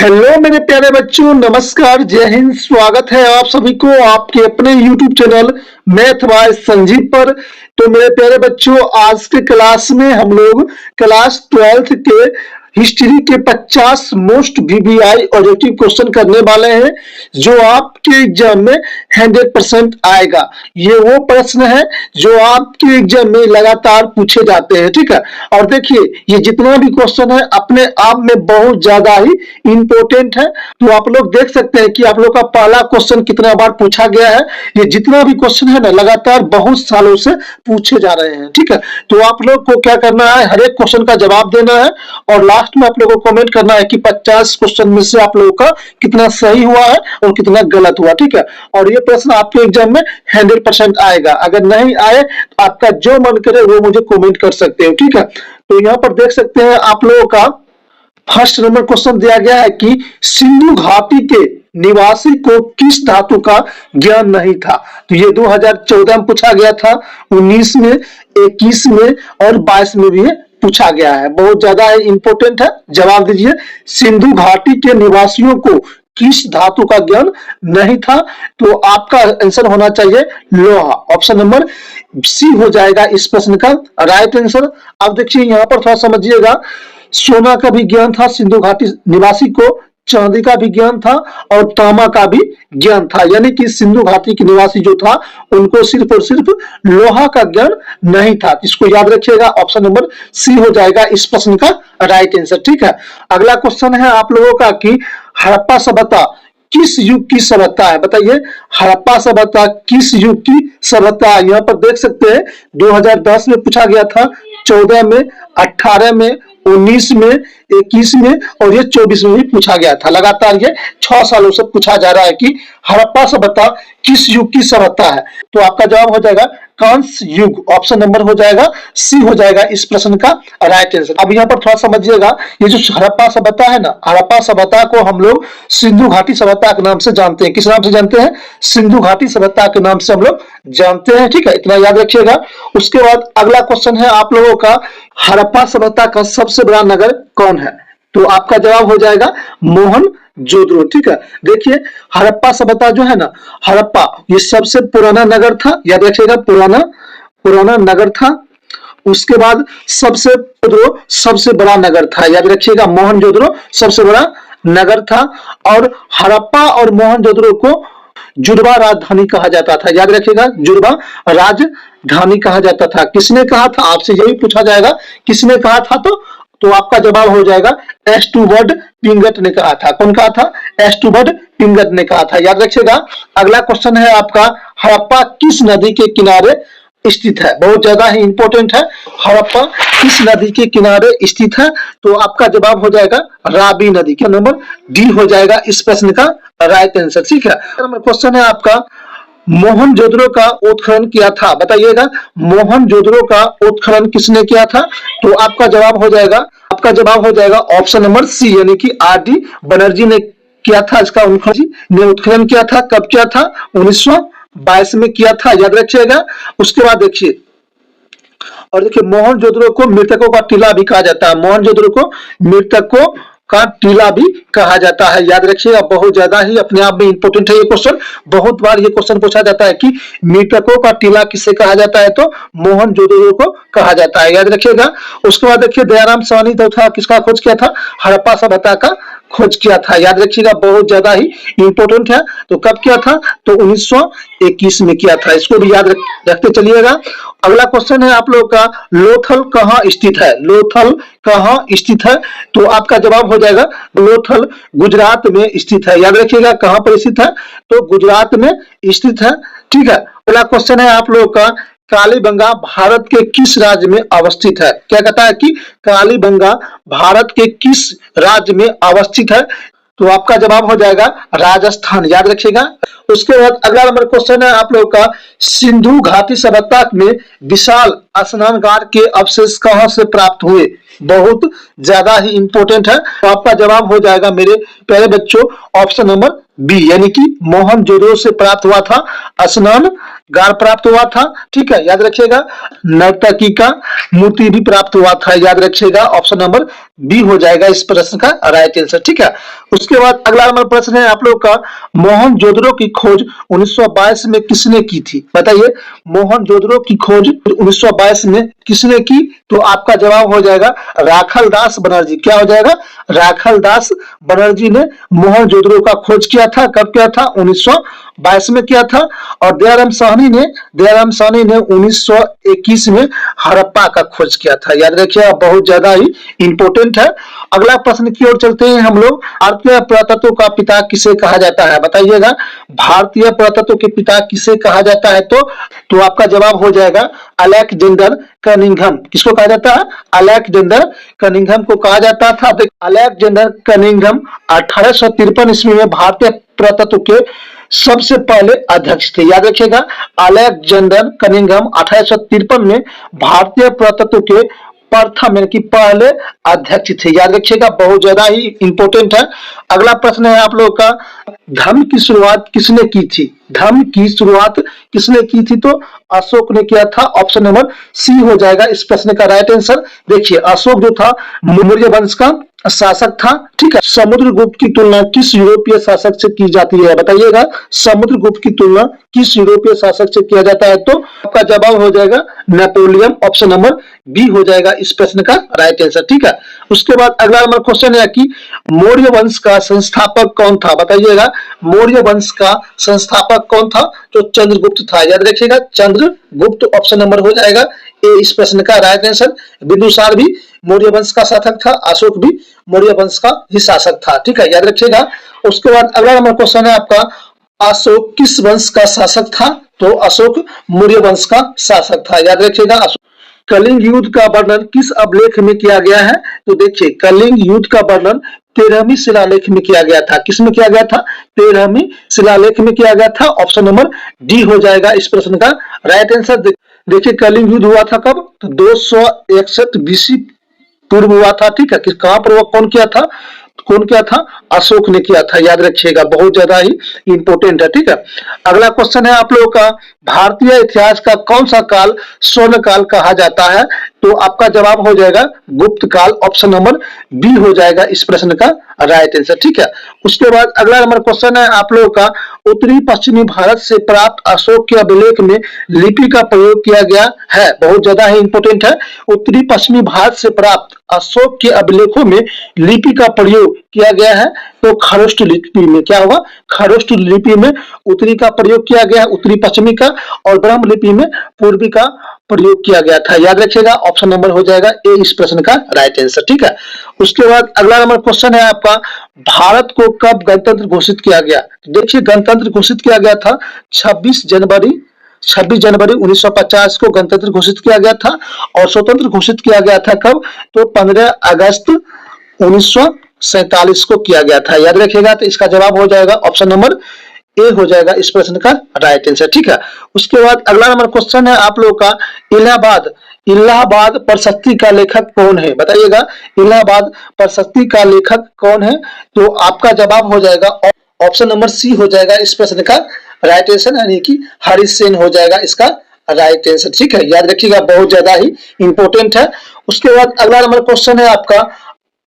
Hello मेरे प्यारे बच्चों, नमस्कार, जय हिंद। स्वागत है आप सभी को आपके अपने YouTube channel math bye Sanjeev पर। तो मेरे प्यारे बच्चों, आज के क्लास में हम लोग क्लास 12th के हिस्ट्री के 50 मोस्ट VBI ऑब्जेक्टिव क्वेश्चन करने वाले हैं जो आपके एग्जाम में 100% आएगा। ये वो प्रश्न है जो आपके एग्जाम में लगातार पूछे जाते हैं, ठीक है। और देखिए, ये जितना भी क्वेश्चन है अपने आप में बहुत ज्यादा ही इंपॉर्टेंट है। तो आप लोग देख सकते हैं कि आप लोग का पहला क्वेश्चन कितना बार पूछा गया है। ये जितना भी क्वेश्चन है ना, लगातार बहुत सालों से पूछे जा रहे हैं, ठीक है। तो आप लोग को क्या करना है, हर एक क्वेश्चन का जवाब देना है और लास्ट में आप लोगों को कमेंट करना है कि 50 क्वेश्चन में से आप लोगों का कितना सही हुआ है और कितना गलत हुआ, ठीक है। और ये प्रश्न आपके एग्जाम में 100% आएगा। अगर नहीं आए तो आपका जो मन करे वो मुझे कमेंट कर सकते हो, ठीक है। तो यहाँ पर देख सकते हैं आप लोगों का फर्स्ट नंबर क्वेश्चन दिया गया है कि सिंधु घाटी के निवासी को किस धातु का ज्ञान नहीं था। तो ये 2014 में पूछा गया था, 19 में, 21 में और 22 में भी पूछा गया है। बहुत ज्यादा है, इंपॉर्टेंट है। जवाब दीजिए, सिंधु घाटी के निवासियों को किस धातु का ज्ञान नहीं था। तो आपका आंसर होना चाहिए लोहा। ऑप्शन नंबर सी हो जाएगा इस प्रश्न का राइट आंसर। अब देखिए यहाँ पर थोड़ा समझिएगा, सोना का भी ज्ञान था सिंधु घाटी निवासी को, चांदी का भी ज्ञान था और तांबा का भी ज्ञान था। यानी कि सिंधु घाटी के निवासी जो था उनको सिर्फ और सिर्फ लोहा का ज्ञान नहीं था। इसको याद रखिएगा, ऑप्शन नंबर सी हो जाएगा इस प्रश्न का राइट आंसर, ठीक है। अगला क्वेश्चन है आप लोगों का कि हड़प्पा सभ्यता किस युग की सभ्यता है। बताइए, हड़प्पा सभ्यता किस युग की सभ्यता है। यहाँ पर देख सकते हैं 2010 में पूछा गया था, 14 में, 18 में, 19 में, 21 में और ये 24 में भी पूछा गया था। लगातार ये 6 सालों से पूछा जा रहा है कि हड़प्पा सभ्यता किस युग की सभ्यता है। तो आपका जवाब हो जाएगा कांस युग। ऑप्शन नंबर हो जाएगा सी हो जाएगा इस प्रश्न का राइट आंसर। अब यहाँ पर थोड़ा समझिएगा, ये जो हड़प्पा सभ्यता है ना, हड़प्पा सभ्यता को हम लोग सिंधु घाटी सभ्यता के नाम से जानते हैं। किस नाम से जानते हैं? सिंधु घाटी सभ्यता के नाम से हम लोग जानते हैं, ठीक है। इतना याद रखिएगा। उसके बाद अगला क्वेश्चन है आप लोगों का, हड़प्पा सभ्यता का सबसे बड़ा नगर कौन है। तो आपका जवाब हो जाएगा मोहनजोदड़ो, ठीक है। देखिए, हड़प्पा सभ्यता जो है ना, हड़प्पा ये सबसे पुराना नगर था। याद रखिएगा, पुराना नगर था। उसके बाद सबसे बड़ा नगर था। याद रखिएगा, मोहनजोदड़ो सबसे बड़ा नगर था। और हड़प्पा और मोहनजोदड़ो को जुड़वा राजधानी कहा जाता था। याद रखिएगा, जुड़वा राजधानी कहा जाता था। किसने कहा था, आपसे यही पूछा जाएगा, किसने कहा था। तो आपका जवाब हो जाएगा एस्टुवर्ड पिंगट ने कहा था। कौन कहा था? एस्टुवर्ड पिंगट ने कहा था। याद रखिएगा। अगला क्वेश्चन है आपका, हड़प्पा किस नदी के किनारे स्थित है। बहुत ज्यादा ही इंपॉर्टेंट है। हड़प्पा किस नदी के किनारे स्थित है। तो आपका जवाब हो जाएगा रावी नदी। क्या नंबर डी हो जाएगा इस प्रश्न का राइट आंसर, ठीक है। नंबर क्वेश्चन है आपका, मोहनजोदड़ो का उत्खनन किया था। बताइएगा, मोहनजोदड़ो का उत्खनन किसने किया था। तो आपका जवाब हो जाएगा ऑप्शन नंबर सी, यानी कि RD बनर्जी ने किया था। इसका उत्खनन किया था। कब किया था? 1922 में किया था। याद रखिएगा। उसके बाद देखिए, और देखिए, मोहनजोदड़ो को मृतकों का टीला भी कहा जाता है। मोहनजोदड़ो को मृतकों का टीला भी कहा जाता है। याद रखिएगा, बहुत ज्यादा ही अपने आप में इंपॉर्टेंट है ये क्वेश्चन। बहुत बार ये क्वेश्चन पूछा जाता है कि मृतकों का टीला किसे कहा जाता है। तो मोहनजोदड़ो को कहा जाता है। याद रखिएगा। उसके बाद देखिए, दयाराम साहनी था, किसका खोज किया था? हड़प्पा सभ्यता का खोज किया था। याद रखिएगा, बहुत ज्यादा ही इंपॉर्टेंट है। तो कब किया था? तो 1921 में किया था। इसको भी याद रखते चलिएगा। अगला क्वेश्चन है आप लोग का, लोथल कहाँ स्थित है। लोथल कहाँ स्थित है। तो आपका जवाब हो जाएगा लोथल गुजरात में स्थित है। याद रखिएगा, कहाँ पर स्थित है। तो गुजरात में स्थित है, ठीक है। अगला क्वेश्चन है आप लोग का, कालीबंगा भारत के किस राज्य में अवस्थित है। क्या कहता है कि कालीबंगा भारत के किस राज्य में अवस्थित है। तो आपका जवाब हो जाएगा राजस्थान। याद रखिएगा। उसके बाद अगला नंबर क्वेश्चन है आप लोग का, सिंधु घाटी सभ्यता में विशाल स्नानागार के अवशेष कहां से प्राप्त हुए। बहुत ज्यादा ही इंपॉर्टेंट है। तो आपका जवाब हो जाएगा मेरे प्यारे बच्चों ऑप्शन नंबर बी, यानी कि मोहनजोदड़ो से प्राप्त हुआ था, स्नानगार प्राप्त हुआ था, ठीक है, याद रखिएगा। नर्तकी का मूर्ति भी प्राप्त हुआ था, याद रखिएगा। ऑप्शन नंबर बी हो जाएगा इस प्रश्न का राइट आंसर, ठीक है। उसके बाद अगला नंबर प्रश्न है आप लोग का, मोहनजोदड़ो की खोज 1922 में किसने की थी? बताइए, मोहनजोदड़ो की खोज 1922 में किसने की? तो आपका जवाब हो जाएगा राखाल दास बनर्जी। क्या हो जाएगा? राखाल दास बनर्जी ने मोहनजोदड़ो का खोज किया था। कब किया था? 1922 में किया था। और दयाराम साहनी ने 1921 में हड़प्पा का खोज किया था, याद रखिए, बहुत ज्यादा ही इंपॉर्टेंट है। अगला प्रश्न की ओर चलते हैं हम लोग। भारतीय पुरातत्व का पिता किसे कहा जाता है? बताइएगा, भारतीय पुरातत्व के पिता किसे कहा जाता है? तो आपका जवाब हो जाएगा अलेक्जेंडर कनिंघम। किसको कहा जाता है? अलेक्जेंडर कनिंघम को कहा जाता था। अलेक्जेंडर कनिंघम 1853 ईस्वी में भारतीय पुरातत्व के सबसे पहले अध्यक्ष थे, याद रखिएगा। अलेक्जेंडर कनिंघम 1853 में भारतीय पुरातत्व के प्रथम यानी कि पहले अध्यक्ष थे, याद रखिएगा, बहुत ज्यादा ही इंपॉर्टेंट है। अगला प्रश्न है आप लोगों का, धर्म की शुरुआत किसने की थी? धर्म की शुरुआत किसने की थी? तो अशोक ने किया था। ऑप्शन नंबर सी हो जाएगा इस प्रश्न का राइट आंसर। देखिए, अशोक जो था मौर्य वंश का शासक था, ठीक है। समुद्रगुप्त की तुलना किस यूरोपीय शासक से की जाती है? बताइएगा, समुद्रगुप्त की तुलना किस यूरोपीय शासक से किया जाता है? तो आपका जवाब हो जाएगा नेपोलियन। ऑप्शन नंबर बी हो जाएगा इस प्रश्न का राइट आंसर, ठीक है। उसके बाद अगला नंबर क्वेश्चन है कि मौर्य वंश का संस्थापक कौन था? बताइएगा, मौर्य वंश का संस्थापक कौन था? तो चंद्रगुप्त था, याद रखिएगा, चंद्रगुप्त। ऑप्शन नंबर हो जाएगा ए इस प्रश्न का राइट आंसर। बिंदुसार भी मौर्य वंश का शासक था, अशोक भी मौर्य वंश का ही शासक था, ठीक है, याद रखिएगा। उसके बाद अगला नंबर क्वेश्चन है आपका, अशोक किस वंश का शासक था? तो अशोक मौर्य वंश का शासक था, याद रखिएगा। कलिंग युद्ध का वर्णन किस अभिलेख में किया गया है? तो देखिए, कलिंग युद्ध का वर्णन 13वीं शिलालेख में किया गया था। किसमें किया गया था? 13वीं शिलालेख में किया गया था। ऑप्शन नंबर डी हो जाएगा इस प्रश्न का राइट आंसर। देखिए, कलिंग युद्ध हुआ था कब? तो 261 बीसी पूर्व हुआ था, ठीक है। कहां पर, कौन किया था? कौन किया था? अशोक ने किया था, याद रखिएगा, बहुत ज्यादा ही इंपॉर्टेंट है, ठीक है। अगला क्वेश्चन है आप लोगों का, भारतीय इतिहास का कौन सा काल स्वर्ण काल कहा जाता है? तो आपका जवाब हो जाएगा गुप्त काल। ऑप्शन नंबर बी हो जाएगा इस प्रश्न का राइट आंसर, ठीक है। उसके बाद अगला नंबर क्वेश्चन है आप लोगों का, उत्तरी पश्चिमी भारत से प्राप्त अशोक के अभिलेख में लिपि का प्रयोग किया गया है, बहुत ज्यादा ही इंपॉर्टेंट है। उत्तरी पश्चिमी भारत से प्राप्त अशोक के अभिलेखों में लिपि का प्रयोग किया गया है। तो खरोष्ट लिपि में क्या होगा? खरोष्ट लिपि में उत्तरी का प्रयोग किया गया है, उत्तरी पश्चिमी का, और ब्रह्म लिपि में पूर्वी का प्रयोग किया गया था, याद रखिएगा। ऑप्शन नंबर हो जाएगा ए इस प्रश्न का राइट आंसर, ठीक है। उसके बाद अगला नंबर क्वेश्चन है आपका, भारत को कब गणतंत्र घोषित किया गया? देखिए, गणतंत्र घोषित किया गया था 26 जनवरी 1950 को गणतंत्र घोषित किया गया था। और स्वतंत्र घोषित किया गया था कब? तो 15 अगस्त 1947 को किया गया था, याद रखिएगा। तो इसका जवाब हो जाएगा ऑप्शन नंबर ए हो जाएगा इस प्रश्न का राइट आंसर, ठीक है। उसके बाद अगला नंबर क्वेश्चन है आप लोगों का, इलाहाबाद प्रशस्ति का लेखक कौन है? बताइएगा, इलाहाबाद प्रशस्ति का लेखक कौन है? तो आपका जवाब हो जाएगा ऑप्शन नंबर सी हो जाएगा इस प्रश्न का राइट आंसर, यानी कि हरीश सेन हो जाएगा इसका राइट आंसर, ठीक है, याद रखिएगा, बहुत ज्यादा ही इंपॉर्टेंट है। उसके बाद अगला नंबर क्वेश्चन है आपका,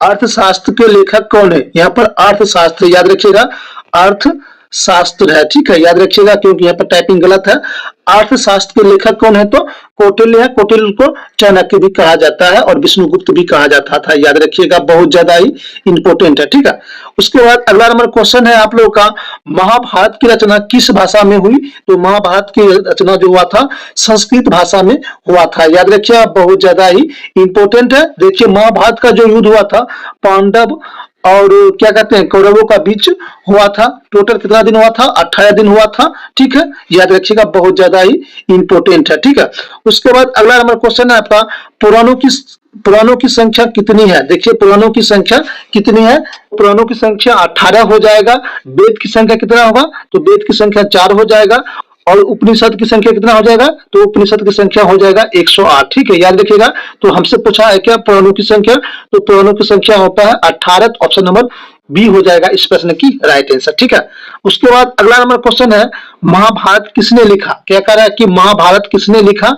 अर्थशास्त्र के लेखक कौन है? यहाँ पर अर्थशास्त्र, याद रखिएगा, अर्थशास्त्र है, ठीक है, याद रखिएगा, क्योंकि यहाँ पर टाइपिंग गलत है। अर्थशास्त्र के लेखक कौन है? तो कौटिल्य है। कौटिल्य को चाणक्य भी कहा जाता है और विष्णुगुप्त भी कहा जाता था, याद रखिएगा, बहुत ज्यादा ही इंपॉर्टेंट है, ठीक है। उसके बाद अगला नंबर क्वेश्चन है आप लोगों का, महाभारत की रचना किस भाषा में हुई? तो महाभारत की रचना जो हुआ था संस्कृत भाषा में हुआ था, याद रखिएगा, बहुत ज्यादा ही इंपॉर्टेंट है। देखिए, महाभारत का जो युद्ध हुआ था पांडव और क्या कहते हैं कौरवों का बीच हुआ था। टोटल कितना दिन हुआ था? 18 दिन हुआ था, ठीक है, याद रखिएगा, बहुत ज्यादा ही इंपॉर्टेंट है, ठीक है। उसके बाद अगला नंबर क्वेश्चन है आपका, पुराणों की संख्या कितनी है? देखिए, पुराणों की संख्या कितनी है? पुराणों की संख्या 18 हो जाएगा। वेद की संख्या कितना होगा? तो वेद की संख्या 4 हो जाएगा। और उपनिषद की संख्या कितना हो जाएगा, तो उपनिषद की संख्या हो जाएगा 108। ठीक है, याद रखिएगा। तो हमसे पूछा है क्या पुराणों की संख्या, तो पुराणों की संख्या होता है 18। ऑप्शन नंबर बी हो जाएगा इस प्रश्न की राइट आंसर। ठीक है, उसके बाद अगला नंबर क्वेश्चन है, महाभारत किसने लिखा। क्या कह रहा है कि महाभारत किसने लिखा,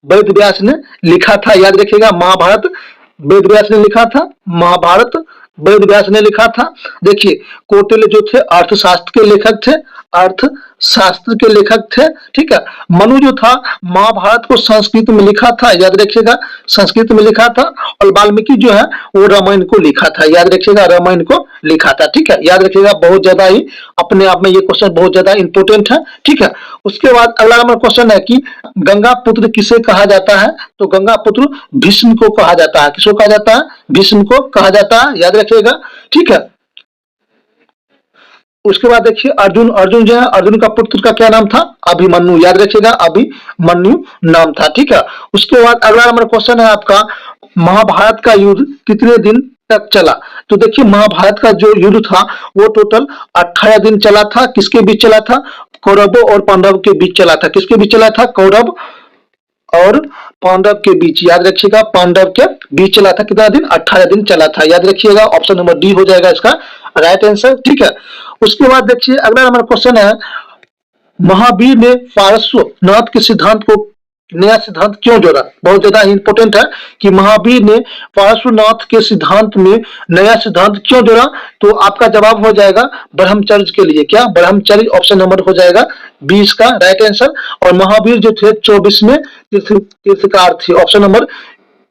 वेद व्यास ने लिखा था। याद रखिएगा, महाभारत वेद व्यास ने लिखा था, महाभारत वेद व्यास ने लिखा था। देखिए, कौटिल्य जो थे अर्थशास्त्र के लेखक थे, अर्थशास्त्र के लेखक थे। ठीक है, मनु जो था महाभारत को संस्कृत में लिखा था। याद रखिएगा, संस्कृत में लिखा था। और वाल्मीकि जो है वो रामायण को लिखा था। याद रखिएगा, रामायण को लिखा था। ठीक है, याद रखिएगा, बहुत ज्यादा ही अपने आप में ये क्वेश्चन बहुत ज्यादा इंपोर्टेंट है। ठीक है, उसके बाद अगला नंबर क्वेश्चन है कि गंगा पुत्र किसे कहा जाता है, तो गंगा पुत्र भीष्म को कहा जाता है। किसको कहा जाता है, भीष्म को कहा जाता है। याद रखिएगा। ठीक है, उसके बाद देखिए अर्जुन, अर्जुन जो है अर्जुन का पुत्र का क्या नाम था, अभिमन्यु। याद रखिएगा, अभिमन्यु नाम था। ठीक है, उसके बाद अगला नंबर क्वेश्चन है आपका, महाभारत का युद्ध कितने दिन तक चला। तो देखिए, महाभारत का जो युद्ध था वो टोटल 18 दिन चला था। किसके बीच चला था, कौरवों और पांडव के बीच चला था। किसके बीच चला था, कौरव और पांडव के बीच। याद रखिएगा, पांडव के बीच चला था। कितना दिन, 18 दिन चला था। याद रखिएगा, ऑप्शन नंबर डी हो जाएगा इसका राइट आंसर। ठीक है, उसके बाद देखिए अगला नंबर क्वेश्चन है, महावीर ने पार्श्वनाथ के सिद्धांत को नया सिद्धांत क्यों जोड़ा। बहुत ज्यादा इंपोर्टेंट है कि महावीर ने पार्श्वनाथ के सिद्धांत में नया सिद्धांत क्यों जोड़ा। तो आपका जवाब हो जाएगा ब्रह्मचर्य के लिए। क्या, ब्रह्मचर्य ऑप्शन नंबर हो जाएगा 20 का राइट आंसर। और महावीर जो थे 24वें तीर्थकार थे। ऑप्शन नंबर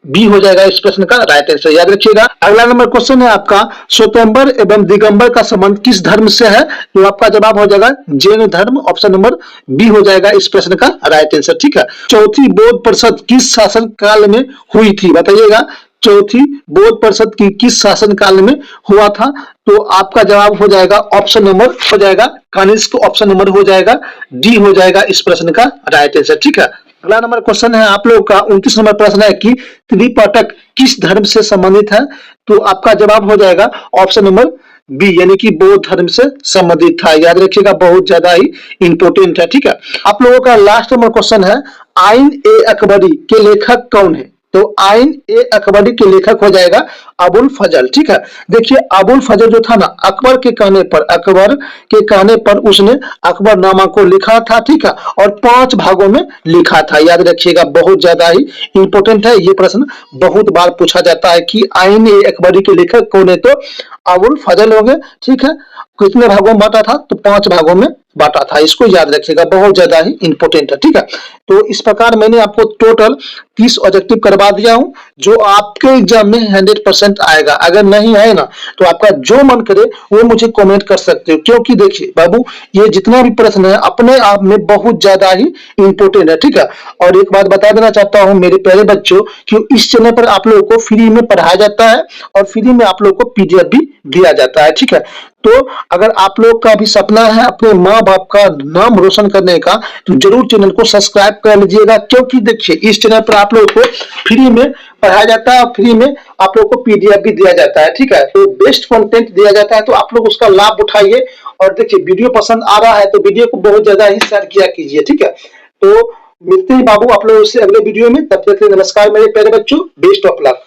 बी हो जाएगा इस प्रश्न का राइट आंसर। याद रखिएगा। अगला नंबर क्वेश्चन है आपका, श्वेतांबर एवं दिगंबर का संबंध किस धर्म से है। तो आपका जवाब हो जाएगा जैन धर्म। ऑप्शन नंबर बी हो जाएगा इस प्रश्न का राइट आंसर। ठीक है, चौथी बौद्ध परिषद किस शासन काल में हुई थी, बताइएगा। चौथी बौद्ध परिषद की किस शासन काल में हुआ था। तो आपका जवाब हो जाएगा ऑप्शन नंबर हो जाएगा कनिष्क। ऑप्शन नंबर हो जाएगा डी हो जाएगा इस प्रश्न का राइट आंसर। ठीक है, अगला नंबर क्वेश्चन है आप लोग का 29 नंबर प्रश्न है कि त्रिपिटक किस धर्म से संबंधित है। तो आपका जवाब हो जाएगा ऑप्शन नंबर बी, यानी कि बौद्ध धर्म से संबंधित था। याद रखिएगा, बहुत ज्यादा ही इंपोर्टेंट है। ठीक है, आप लोगों का लास्ट नंबर क्वेश्चन है, आइन ए अकबरी के लेखक कौन है। तो आइन ए अकबरी के लेखक हो जाएगा अबुल फजल। ठीक है, देखिए अबुल फजल जो था ना, अकबर के कहने पर उसने अकबरनामा को लिखा था। ठीक है, और 5 भागों में लिखा था। याद रखिएगा, बहुत ज्यादा ही इंपोर्टेंट है। ये प्रश्न बहुत बार पूछा जाता है कि आइन ए अकबरी के लेखक कौन है, तो अबुल फजल हो गए। ठीक है, कितने भागों में बांटा था, तो 5 भागों में बांटा था। इसको याद रखिएगा, बहुत ज्यादा ही इंपोर्टेंट है। ठीक है, तो इस प्रकार मैंने आपको टोटल 30 ऑब्जेक्टिव करवा दिया हूं, जो आपके एग्जाम में 100% आएगा। अगर नहीं आए ना, तो आपका जो मन करे वो मुझे कमेंट कर सकते हो। क्योंकि देखिए बाबू, ये जितना भी प्रश्न है अपने आप में बहुत ज्यादा ही इंपोर्टेंट है। ठीक है, और एक बात बता देना चाहता हूं मेरे प्यारे बच्चों, कि इस चैनल पर आप लोगों को फ्री में पढ़ाया जाता है और फ्री में आप लोगों को पीडीएफ भी दिया जाता है। ठीक है, तो अगर आप लोग का भी सपना है अपने माँ बाप का नाम रोशन करने का, तो जरूर चैनल को सब्सक्राइब कर लीजिएगा। क्योंकि देखिए, इस चैनल पर आप लोगों को फ्री में पढ़ाया जाता है और फ्री में आप लोगों को पीडीएफ भी दिया जाता है। ठीक है, तो बेस्ट कंटेंट दिया जाता है, तो आप लोग उसका लाभ उठाइए। और देखिए, वीडियो पसंद आ रहा है तो वीडियो को बहुत ज्यादा ही शेयर किया कीजिए। ठीक है, तो मिलते हैं बाबू आप लोगों से अगले वीडियो में। तब तक के लिए नमस्कार मेरे प्यारे बच्चों, बेस्ट ऑफ लक।